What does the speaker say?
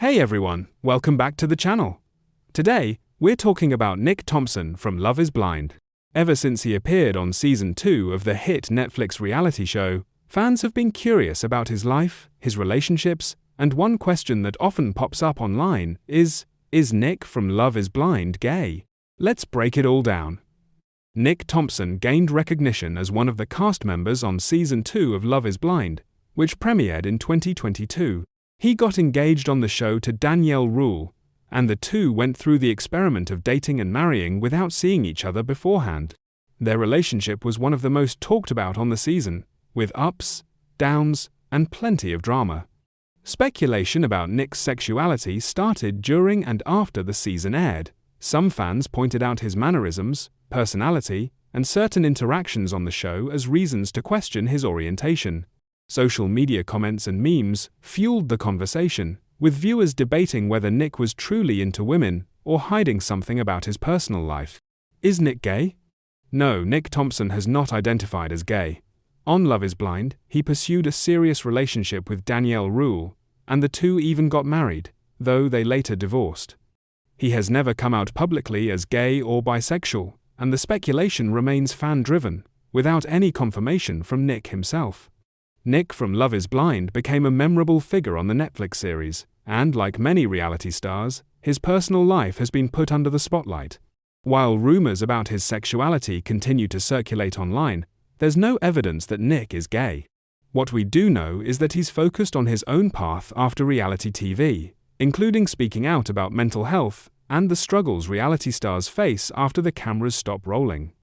Hey everyone, welcome back to the channel. Today, we're talking about Nick Thompson from Love is Blind. Ever since he appeared on Season 2 of the hit Netflix reality show, fans have been curious about his life, his relationships, and one question that often pops up online is Nick from Love is Blind gay? Let's break it all down. Nick Thompson gained recognition as one of the cast members on Season 2 of Love is Blind, which premiered in 2022. He got engaged on the show to Danielle Rule, and the two went through the experiment of dating and marrying without seeing each other beforehand. Their relationship was one of the most talked about on the season, with ups, downs, and plenty of drama. Speculation about Nick's sexuality started during and after the season aired. Some fans pointed out his mannerisms, personality, and certain interactions on the show as reasons to question his orientation. Social media comments and memes fueled the conversation, with viewers debating whether Nick was truly into women or hiding something about his personal life. Is Nick gay? No, Nick Thompson has not identified as gay. On Love is Blind, he pursued a serious relationship with Danielle Rule, and the two even got married, though they later divorced. He has never come out publicly as gay or bisexual, and the speculation remains fan-driven, without any confirmation from Nick himself. Nick from Love is Blind became a memorable figure on the Netflix series, and like many reality stars, his personal life has been put under the spotlight. While rumors about his sexuality continue to circulate online, there's no evidence that Nick is gay. What we do know is that he's focused on his own path after reality TV, including speaking out about mental health and the struggles reality stars face after the cameras stop rolling.